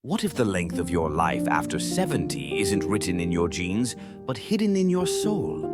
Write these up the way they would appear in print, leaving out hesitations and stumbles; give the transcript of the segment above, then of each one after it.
What if the length of your life after 70 isn't written in your genes, but hidden in your soul?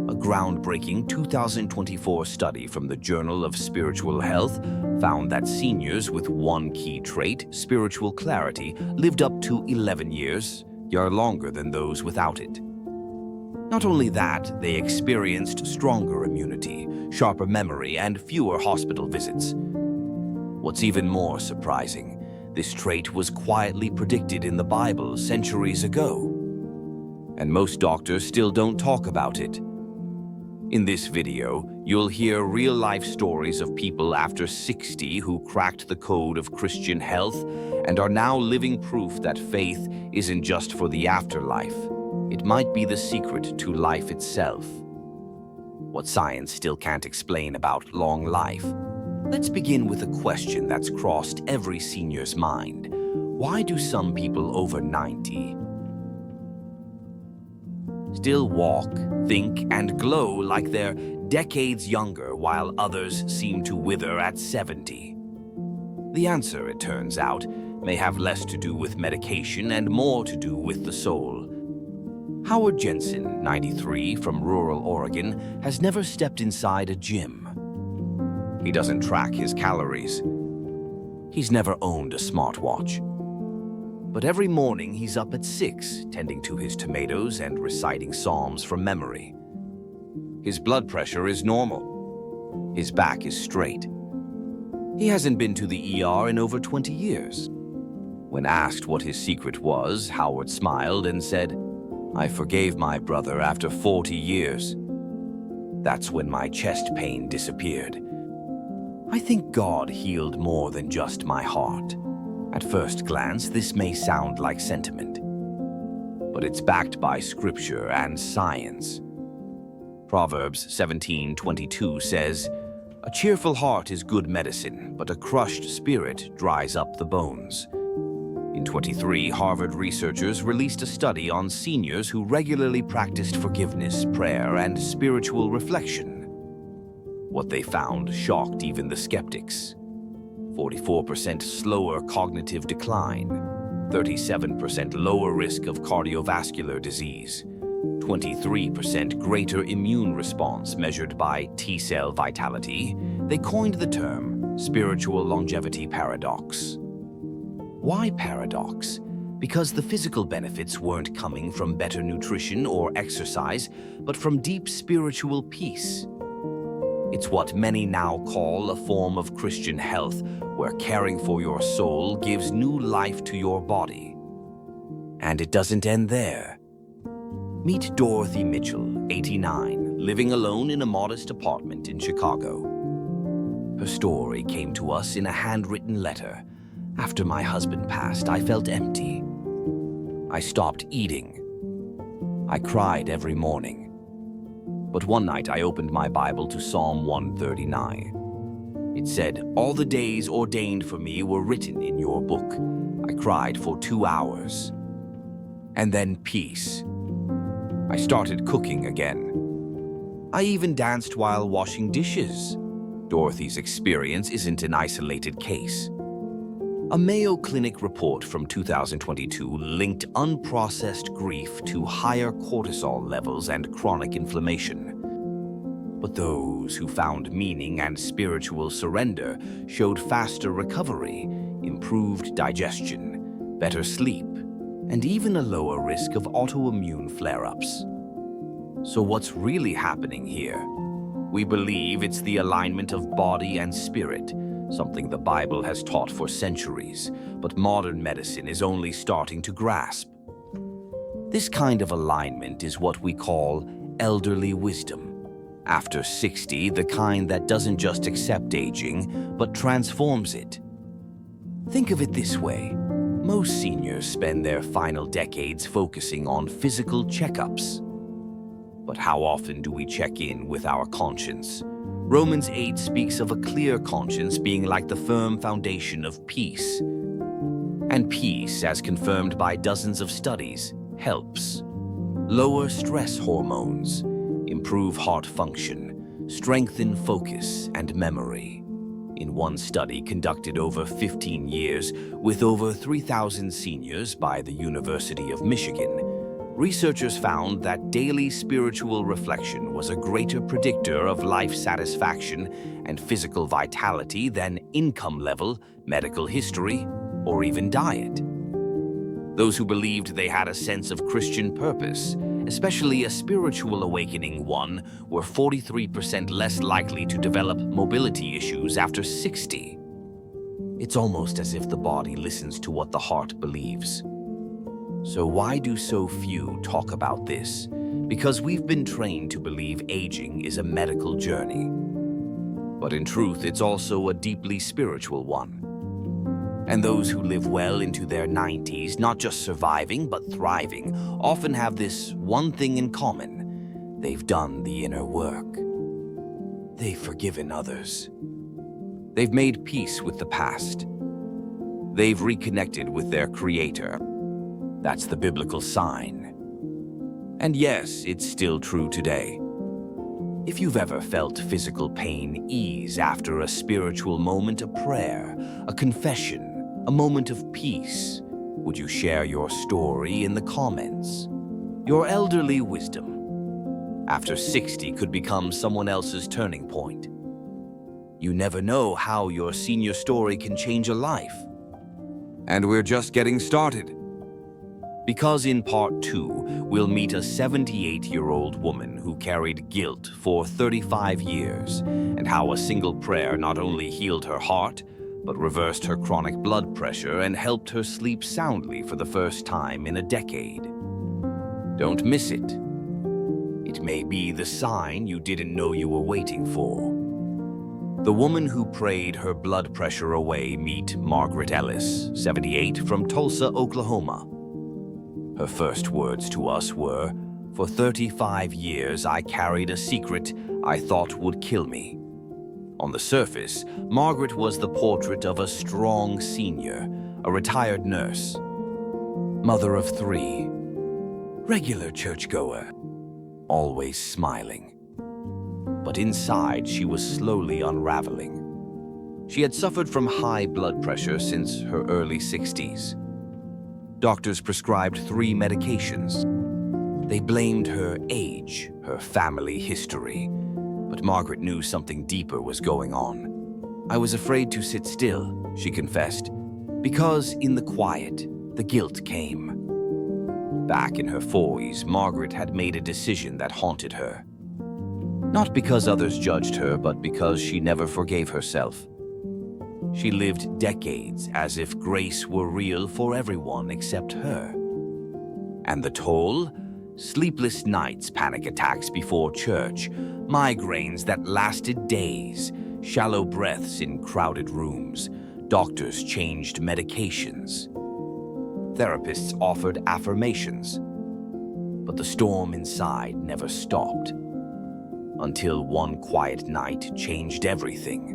A groundbreaking 2024 study from the Journal of Spiritual Health found that seniors with one key trait, spiritual clarity, lived up to 11 years, longer than those without it. Not only that, they experienced stronger immunity, sharper memory, and fewer hospital visits. What's even more surprising, this trait was quietly predicted in the Bible centuries ago. And most doctors still don't talk about it. In this video, you'll hear real-life stories of people after 60 who cracked the code of Christian health and are now living proof that faith isn't just for the afterlife. It might be the secret to life itself. What science still can't explain about long life. Let's begin with a question that's crossed every senior's mind. Why do some people over 90 still walk, think, and glow like they're decades younger while others seem to wither at 70? The answer, it turns out, may have less to do with medication and more to do with the soul. Howard Jensen, 93, from rural Oregon, has never stepped inside a gym. He doesn't track his calories. He's never owned a smartwatch. But every morning he's up at 6, tending to his tomatoes and reciting psalms from memory. His blood pressure is normal. His back is straight. He hasn't been to the ER in over 20 years. When asked what his secret was, Howard smiled and said, "I forgave my brother after 40 years. That's when my chest pain disappeared. I think God healed more than just my heart." At first glance, this may sound like sentiment, but it's backed by scripture and science. Proverbs 17:22 says, "A cheerful heart is good medicine, but a crushed spirit dries up the bones." In 2023, Harvard researchers released a study on seniors who regularly practiced forgiveness, prayer, and spiritual reflection. What they found shocked even the skeptics. 44% slower cognitive decline, 37% lower risk of cardiovascular disease, 23% greater immune response measured by T-cell vitality. They coined the term spiritual longevity paradox. Why paradox? Because the physical benefits weren't coming from better nutrition or exercise, but from deep spiritual peace. It's what many now call a form of Christian health, where caring for your soul gives new life to your body. And it doesn't end there. Meet Dorothy Mitchell, 89, living alone in a modest apartment in Chicago. Her story came to us in a handwritten letter. "After my husband passed, I felt empty. I stopped eating. I cried every morning. But one night I opened my Bible to Psalm 139. It said, 'All the days ordained for me were written in your book.' I cried for 2 hours. And then peace. I started cooking again. I even danced while washing dishes." Dorothy's experience isn't an isolated case. A Mayo Clinic report from 2022 linked unprocessed grief to higher cortisol levels and chronic inflammation. But those who found meaning and spiritual surrender showed faster recovery, improved digestion, better sleep, and even a lower risk of autoimmune flare-ups. So what's really happening here? We believe it's the alignment of body and spirit, something the Bible has taught for centuries, but modern medicine is only starting to grasp. This kind of alignment is what we call elderly wisdom. After 60, the kind that doesn't just accept aging, but transforms it. Think of it this way. Most seniors spend their final decades focusing on physical checkups. But how often do we check in with our conscience? Romans 8 speaks of a clear conscience being like the firm foundation of peace. And peace, as confirmed by dozens of studies, helps. Lower stress hormones, improve heart function, strengthen focus and memory, In one study conducted over 15 years with over 3,000 seniors by the University of Michigan, researchers found that daily spiritual reflection was a greater predictor of life satisfaction and physical vitality than income level, medical history, or even diet. Those who believed they had a sense of Christian purpose, especially a spiritual awakening one, were 43% less likely to develop mobility issues after 60. It's almost as if the body listens to what the heart believes. So why do so few talk about this? Because we've been trained to believe aging is a medical journey. But in truth, it's also a deeply spiritual one. And those who live well into their 90s, not just surviving but thriving, often have this one thing in common. They've done the inner work. They've forgiven others. They've made peace with the past. They've reconnected with their Creator. That's the biblical sign. And yes, it's still true today. If you've ever felt physical pain ease after a spiritual moment, a prayer, a confession, a moment of peace, would you share your story in the comments? Your elderly wisdom after 60 could become someone else's turning point. You never know how your senior story can change a life. And we're just getting started. Because in part 2, we'll meet a 78-year-old woman who carried guilt for 35 years, and how a single prayer not only healed her heart, but reversed her chronic blood pressure and helped her sleep soundly for the first time in a decade. Don't miss it. It may be the sign you didn't know you were waiting for. The woman who prayed her blood pressure away. Meet Margaret Ellis, 78, from Tulsa, Oklahoma. Her first words to us were, "For 35 years I carried a secret I thought would kill me." On the surface, Margaret was the portrait of a strong senior, a retired nurse, mother of 3, regular churchgoer, always smiling. But inside, she was slowly unraveling. She had suffered from high blood pressure since her early 60s. Doctors prescribed 3 medications. They blamed her age, her family history. But Margaret knew something deeper was going on. "I was afraid to sit still," she confessed, "because in the quiet, the guilt came." Back in her 40s, Margaret had made a decision that haunted her. Not because others judged her, but because she never forgave herself. She lived decades as if grace were real for everyone except her. And the toll? Sleepless nights, panic attacks before church, migraines that lasted days, shallow breaths in crowded rooms. Doctors changed medications. Therapists offered affirmations. But the storm inside never stopped. Until one quiet night changed everything.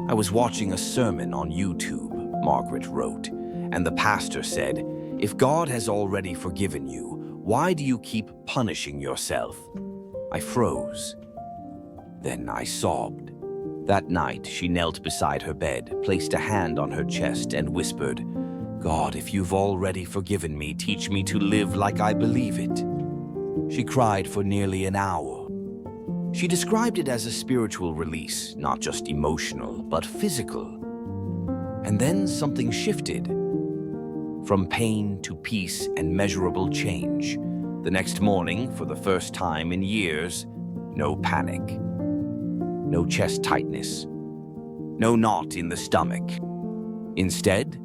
"I was watching a sermon on YouTube," Margaret wrote, "and the pastor said, 'If God has already forgiven you, why do you keep punishing yourself?' I froze. Then I sobbed. That night, she knelt beside her bed, placed a hand on her chest, and whispered, 'God, if you've already forgiven me, teach me to live like I believe it.' She cried for nearly an hour. She described it as a spiritual release, not just emotional, but physical. And then something shifted. From pain to peace and measurable change. The next morning, for the first time in years, no panic. No chest tightness. No knot in the stomach. Instead,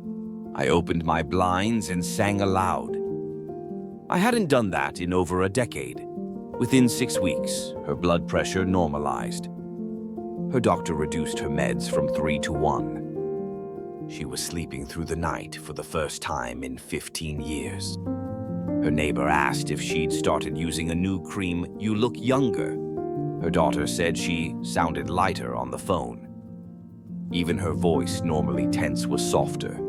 I opened my blinds and sang aloud. I hadn't done that in over a decade. Within 6 weeks, her blood pressure normalized. Her doctor reduced her meds from 3 to 1. She was sleeping through the night for the first time in 15 years. Her neighbor asked if she'd started using a new cream. "You look younger." Her daughter said she sounded lighter on the phone. Even her voice, normally tense, was softer.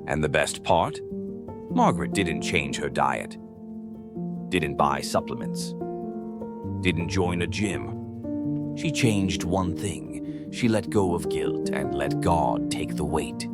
And the best part? Margaret didn't change her diet. Didn't buy supplements. Didn't join a gym. She changed one thing. she let go of guilt and let God take the weight.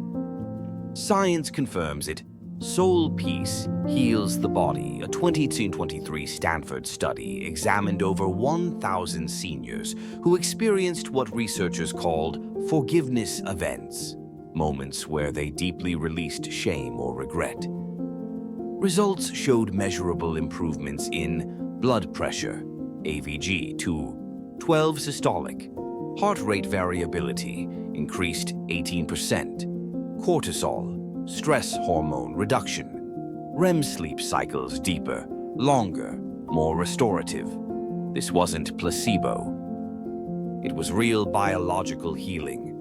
Science confirms it. Soul peace heals the body. A 2023 Stanford study examined over 1,000 seniors who experienced what researchers called forgiveness events, moments where they deeply released shame or regret. Results showed measurable improvements in blood pressure, AVG, to 12 systolic, heart rate variability increased 18%, cortisol, stress hormone reduction, REM sleep cycles deeper, longer, more restorative. This wasn't placebo. It was real biological healing.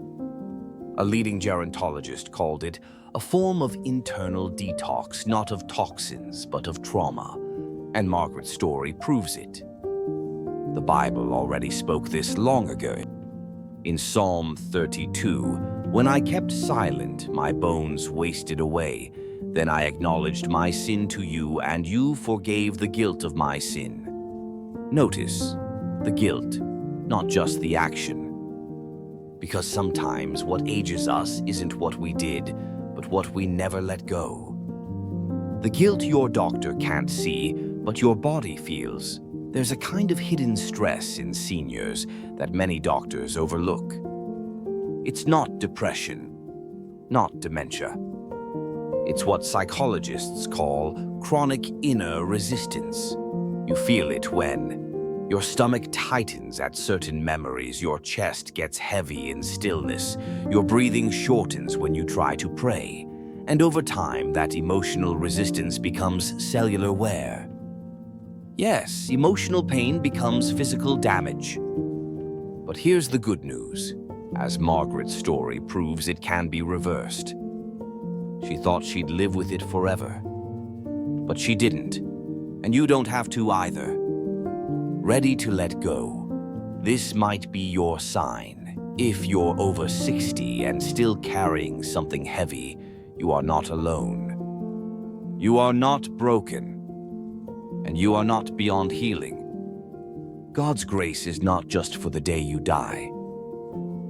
A leading gerontologist called it a form of internal detox, not of toxins, but of trauma. And Margaret's story proves it. The Bible already spoke this long ago. In Psalm 32, "When I kept silent, my bones wasted away. Then I acknowledged my sin to you, and you forgave the guilt of my sin." Notice the guilt, not just the action. Because sometimes what ages us isn't what we did, but what we never let go. The guilt your doctor can't see, but your body feels. There's a kind of hidden stress in seniors that many doctors overlook. It's not depression, not dementia. It's what psychologists call chronic inner resistance. You feel it when your stomach tightens at certain memories, your chest gets heavy in stillness, your breathing shortens when you try to pray, and over time that emotional resistance becomes cellular wear. Yes, emotional pain becomes physical damage. But here's the good news. As Margaret's story proves, it can be reversed. She thought she'd live with it forever. But she didn't. And you don't have to either. Ready to let go. This might be your sign. If you're over 60 and still carrying something heavy, you are not alone. You are not broken. And you are not beyond healing. God's grace is not just for the day you die.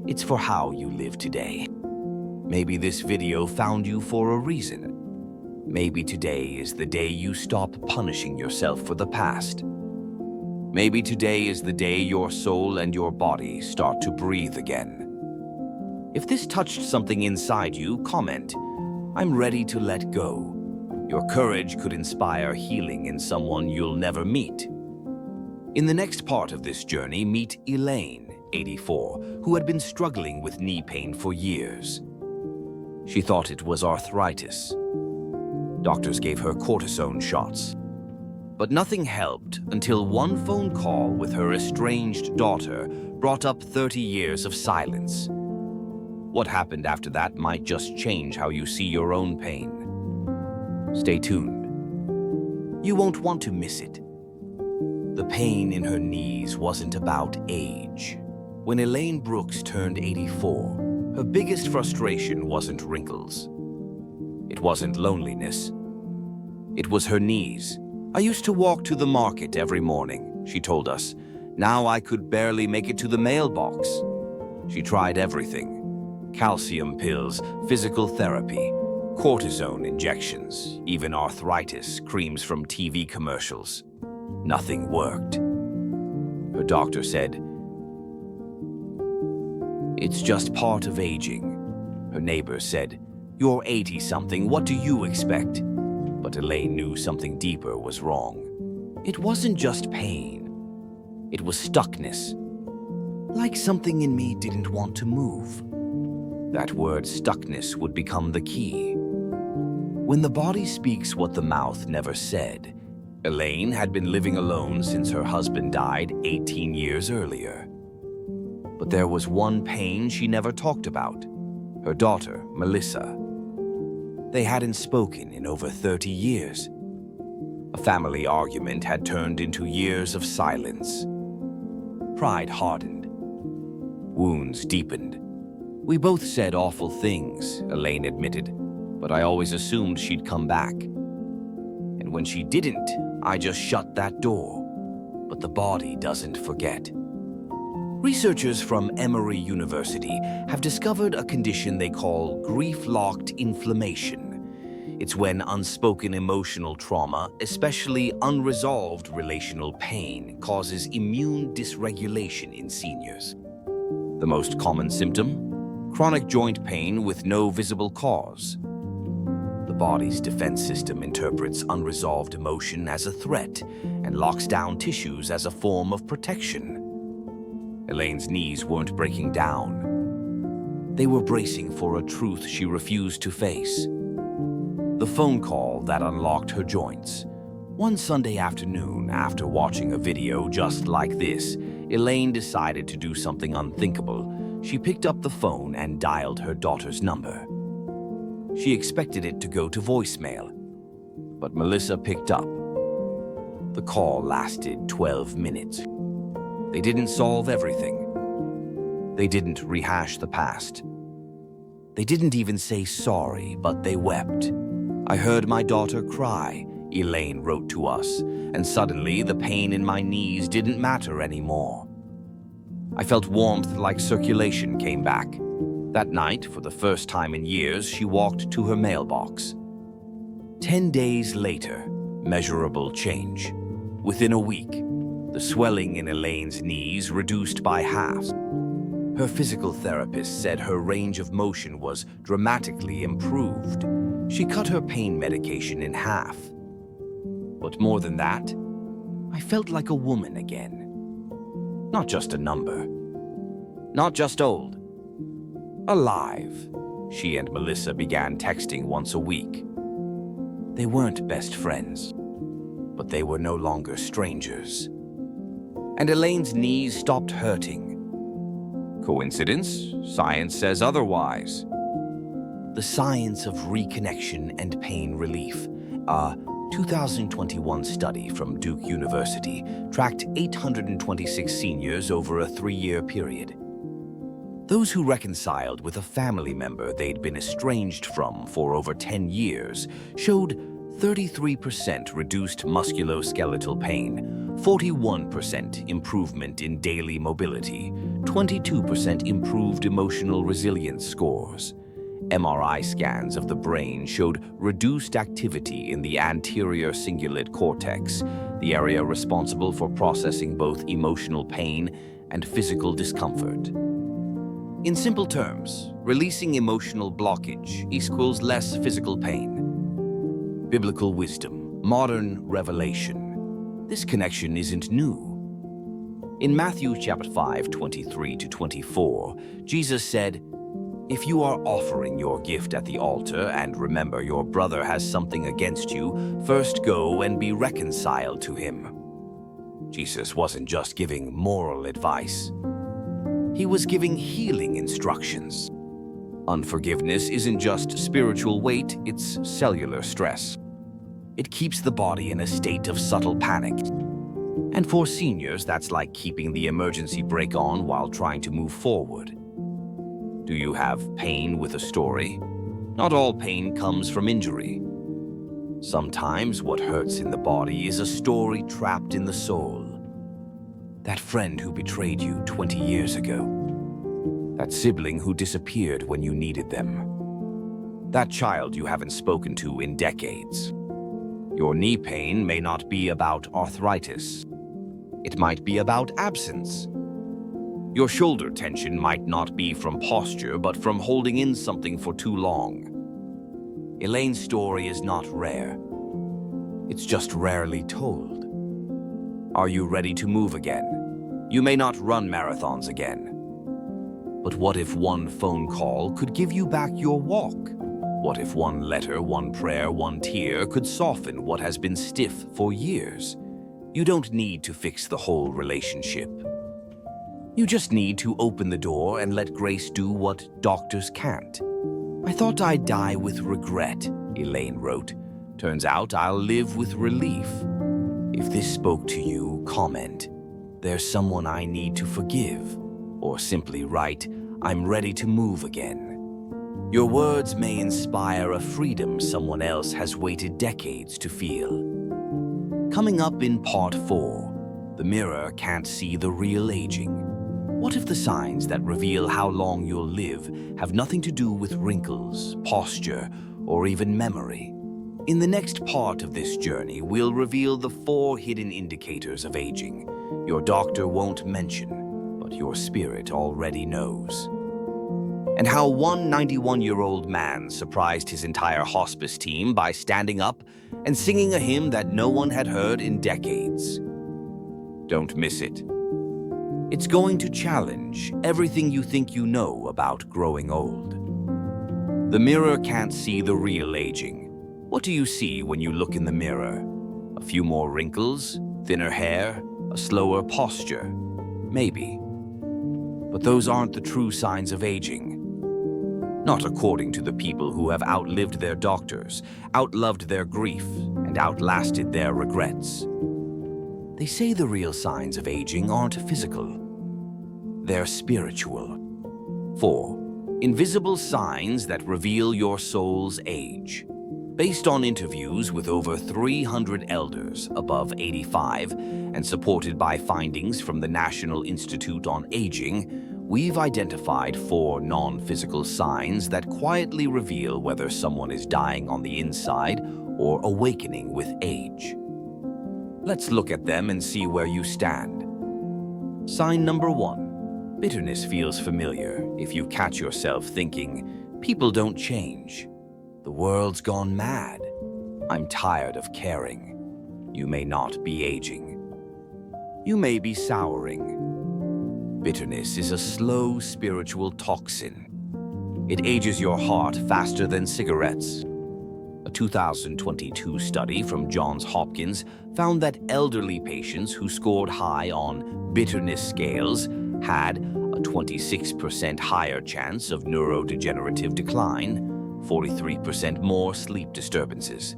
It's for how you live today. Maybe this video found you for a reason. Maybe today is the day you stop punishing yourself for the past. Maybe today is the day your soul and your body start to breathe again. If this touched something inside you, comment, "I'm ready to let go." Your courage could inspire healing in someone you'll never meet. In the next part of this journey, meet Elaine, 84, who had been struggling with knee pain for years. She thought it was arthritis. Doctors gave her cortisone shots. But nothing helped until one phone call with her estranged daughter brought up 30 years of silence. What happened after that might just change how you see your own pain. Stay tuned. You won't want to miss it. The pain in her knees wasn't about age. When Elaine Brooks turned 84, her biggest frustration wasn't wrinkles. It wasn't loneliness. It was her knees. "I used to walk to the market every morning," she told us. "Now I could barely make it to the mailbox." She tried everything. Calcium pills, physical therapy, cortisone injections, even arthritis creams from TV commercials. Nothing worked. Her doctor said, "It's just part of aging." Her neighbor said, "You're 80-something, what do you expect?" But Elaine knew something deeper was wrong. It wasn't just pain. It was stuckness. Like something in me didn't want to move. That word stuckness would become the key. When the body speaks what the mouth never said, Elaine had been living alone since her husband died 18 years earlier. But there was one pain she never talked about. Her daughter, Melissa. They hadn't spoken in over 30 years. A family argument had turned into years of silence. Pride hardened. Wounds deepened. "We both said awful things," Elaine admitted, "but I always assumed she'd come back. And when she didn't, I just shut that door. But the body doesn't forget." Researchers from Emory University have discovered a condition they call grief-locked inflammation. It's when unspoken emotional trauma, especially unresolved relational pain, causes immune dysregulation in seniors. The most common symptom? Chronic joint pain with no visible cause. The body's defense system interprets unresolved emotion as a threat and locks down tissues as a form of protection. Elaine's knees weren't breaking down. They were bracing for a truth she refused to face. The phone call that unlocked her joints. One Sunday afternoon, after watching a video just like this, Elaine decided to do something unthinkable. She picked up the phone and dialed her daughter's number. She expected it to go to voicemail, but Melissa picked up. The call lasted 12 minutes. They didn't solve everything. They didn't rehash the past. They didn't even say sorry, but they wept. "I heard my daughter cry," Elaine wrote to us, "and suddenly the pain in my knees didn't matter anymore. I felt warmth like circulation came back." That night, for the first time in years, she walked to her mailbox. 10 days later, measurable change. Within a week, the swelling in Elaine's knees reduced by half. Her physical therapist said her range of motion was dramatically improved. She cut her pain medication in half. But more than that, I felt like a woman again. Not just a number. Not just old. Alive. She and Melissa began texting once a week. They weren't best friends, but they were no longer strangers. And Elaine's knees stopped hurting. Coincidence? Science says otherwise. The Science of Reconnection and Pain Relief, a 2021 study from Duke University, tracked 826 seniors over a 3-year period. Those who reconciled with a family member they'd been estranged from for over 10 years showed 33% reduced musculoskeletal pain, 41% improvement in daily mobility, 22% improved emotional resilience scores. MRI scans of the brain showed reduced activity in the anterior cingulate cortex, the area responsible for processing both emotional pain and physical discomfort. In simple terms, releasing emotional blockage equals less physical pain. Biblical wisdom, modern revelation. This connection isn't new. In Matthew chapter 5, 23-24, Jesus said, "If you are offering your gift at the altar and remember your brother has something against you, first go and be reconciled to him." Jesus wasn't just giving moral advice. He was giving healing instructions. Unforgiveness isn't just spiritual weight, it's cellular stress. It keeps the body in a state of subtle panic. And for seniors, that's like keeping the emergency brake on while trying to move forward. Do you have pain with a story? Not all pain comes from injury. Sometimes what hurts in the body is a story trapped in the soul. That friend who betrayed you 20 years ago. That sibling who disappeared when you needed them. That child you haven't spoken to in decades. Your knee pain may not be about arthritis. It might be about absence. Your shoulder tension might not be from posture, but from holding in something for too long. Elaine's story is not rare. It's just rarely told. Are you ready to move again? You may not run marathons again. But what if one phone call could give you back your walk? What if one letter, one prayer, one tear could soften what has been stiff for years? You don't need to fix the whole relationship. You just need to open the door and let grace do what doctors can't. "I thought I'd die with regret," Elaine wrote. "Turns out I'll live with relief." If this spoke to you, comment, "There's someone I need to forgive," or simply write, "I'm ready to move again." Your words may inspire a freedom someone else has waited decades to feel. Coming up in part 4, the mirror can't see the real aging. What if the signs that reveal how long you'll live have nothing to do with wrinkles, posture, or even memory? In the next part of this journey, we'll reveal the 4 hidden indicators of aging. Your doctor won't mention, but your spirit already knows. And how one 91-year-old man surprised his entire hospice team by standing up and singing a hymn that no one had heard in decades. Don't miss it. It's going to challenge everything you think you know about growing old. The mirror can't see the real aging. What do you see when you look in the mirror? A few more wrinkles, thinner hair, a slower posture? Maybe. But those aren't the true signs of aging. Not according to the people who have outlived their doctors, outloved their grief, and outlasted their regrets. They say the real signs of aging aren't physical. They're spiritual. 4. Invisible signs that reveal your soul's age. Based on interviews with over 300 elders above 85 and supported by findings from the National Institute on Aging, we've identified 4 non-physical signs that quietly reveal whether someone is dying on the inside or awakening with age. Let's look at them and see where you stand. Sign number 1. Bitterness feels familiar if you catch yourself thinking, people don't change. The world's gone mad. I'm tired of caring. You may not be aging. You may be souring. Bitterness is a slow spiritual toxin. It ages your heart faster than cigarettes. A 2022 study from Johns Hopkins found that elderly patients who scored high on bitterness scales had a 26% higher chance of neurodegenerative decline, 43% more sleep disturbances,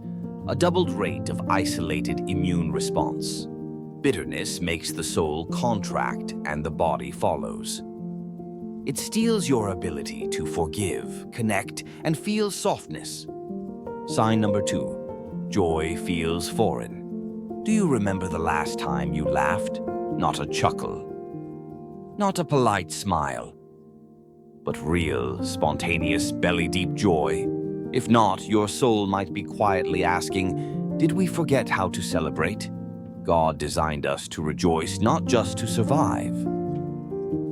a doubled rate of isolated immune response. Bitterness makes the soul contract and the body follows. It steals your ability to forgive, connect, and feel softness. Sign number 2. Joy feels foreign. Do you remember the last time you laughed? Not a chuckle. Not a polite smile. But real, spontaneous, belly-deep joy. If not, your soul might be quietly asking, did we forget how to celebrate? God designed us to rejoice, not just to survive.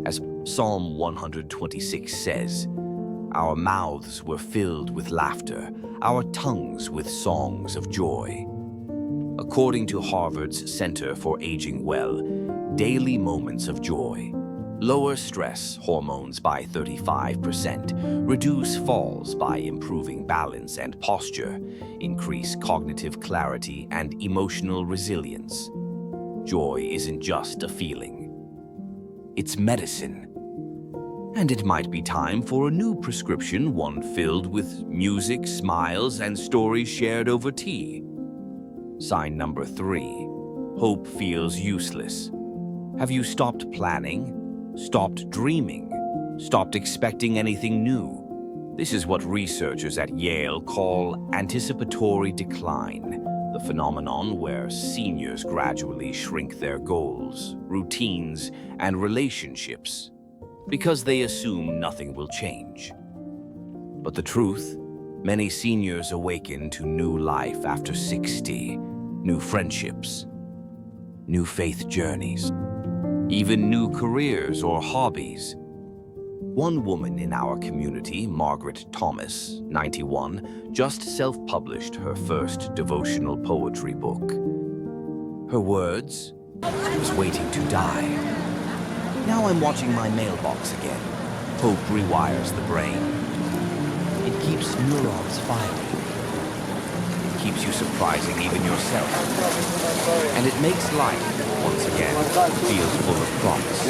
As Psalm 126 says, our mouths were filled with laughter, our tongues with songs of joy. According to Harvard's Center for Aging Well, daily moments of joy lower stress hormones by 35%, reduce falls by improving balance and posture, increase cognitive clarity and emotional resilience. Joy isn't just a feeling. It's medicine. And it might be time for a new prescription, one filled with music, smiles, and stories shared over tea. Sign number 3. Hope feels useless. Have you stopped planning? Stopped dreaming? Stopped expecting anything new? This is what researchers at Yale call anticipatory decline, the phenomenon where seniors gradually shrink their goals, routines, and relationships because they assume nothing will change. But the truth, many seniors awaken to new life after 60, new friendships, new faith journeys, even new careers or hobbies. One woman in our community, Margaret Thomas, 91, just self-published her first devotional poetry book. Her words, "I was waiting to die. Now I'm watching my mailbox again. Hope rewires the brain. It keeps neurons firing. It keeps you surprising even yourself. And it makes life, once again, feel full of promise."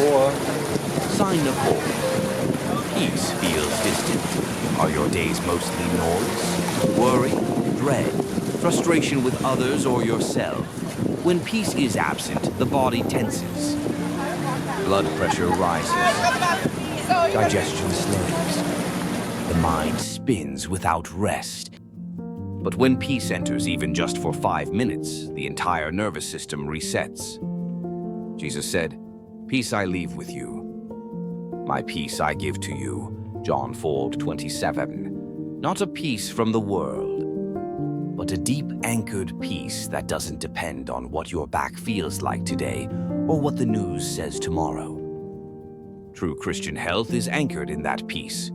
Sign of hope. Peace feels distant. Are your days mostly noise, worry, dread, frustration with others or yourself? When peace is absent, the body tenses. Blood pressure rises. Digestion slows. The mind spins without rest. But when peace enters even just for 5 minutes, the entire nervous system resets. Jesus said, "Peace I leave with you. My peace I give to you, John 4:27. Not a peace from the world, but a deep anchored peace that doesn't depend on what your back feels like today or what the news says tomorrow. True Christian health is anchored in that peace.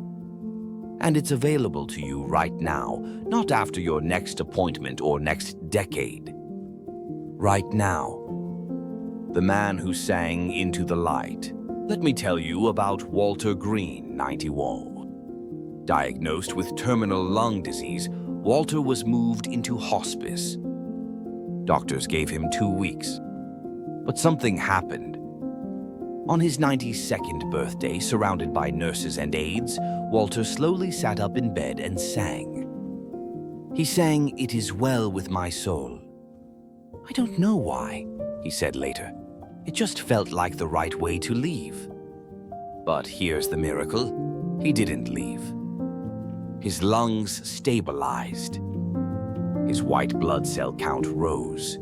And it's available to you right now, not after your next appointment or next decade. Right now. The man who sang Into the Light. Let me tell you about Walter Green, 91. Diagnosed with terminal lung disease, Walter was moved into hospice. Doctors gave him 2 weeks. But something happened. On his 92nd birthday, surrounded by nurses and aides, Walter slowly sat up in bed and sang. He sang, "It is well with my soul." "I don't know why," he said later. "It just felt like the right way to leave." But here's the miracle. He didn't leave. His lungs stabilized. His white blood cell count rose.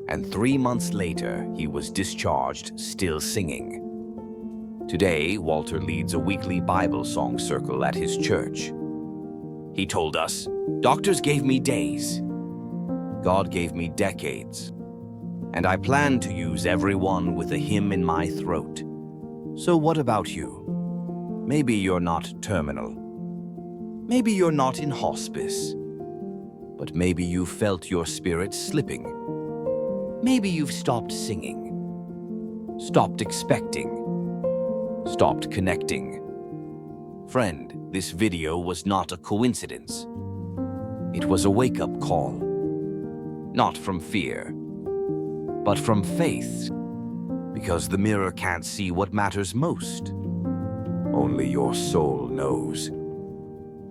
And 3 months later, he was discharged, still singing. Today, Walter leads a weekly Bible song circle at his church. He told us, "Doctors gave me days. God gave me decades. And I plan to use every one with a hymn in my throat." So what about you? Maybe you're not terminal. Maybe you're not in hospice. But maybe you felt your spirit slipping. Maybe you've stopped singing, stopped expecting, stopped connecting. Friend, this video was not a coincidence. It was a wake-up call. Not from fear, but from faith. Because the mirror can't see what matters most. Only your soul knows.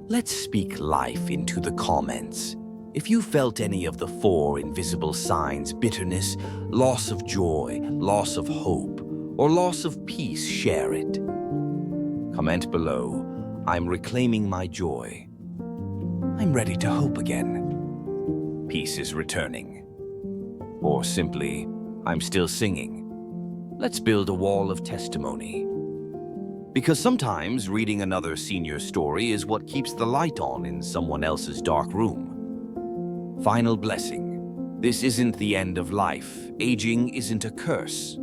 Let's speak life into the comments. If you felt any of the 4 invisible signs, bitterness, loss of joy, loss of hope, or loss of peace, share it. Comment below, "I'm reclaiming my joy. I'm ready to hope again. Peace is returning." Or simply, "I'm still singing." Let's build a wall of testimony. Because sometimes reading another senior story is what keeps the light on in someone else's dark room. Final blessing. This isn't the end of life. Aging isn't a curse.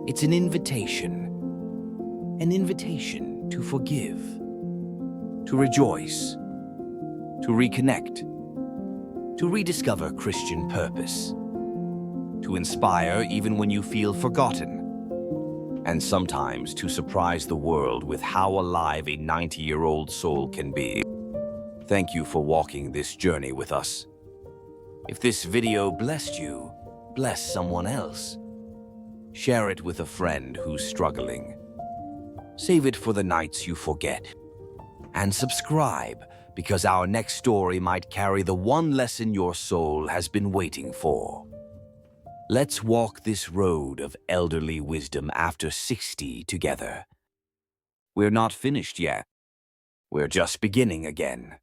It's an invitation. An invitation to forgive, to rejoice, to reconnect, to rediscover Christian purpose, to inspire even when you feel forgotten, and sometimes to surprise the world with how alive a 90-year-old soul can be. Thank you for walking this journey with us. If this video blessed you, bless someone else. Share it with a friend who's struggling. Save it for the nights you forget. And subscribe, because our next story might carry the one lesson your soul has been waiting for. Let's walk this road of elderly wisdom after 60 together. We're not finished yet. We're just beginning again.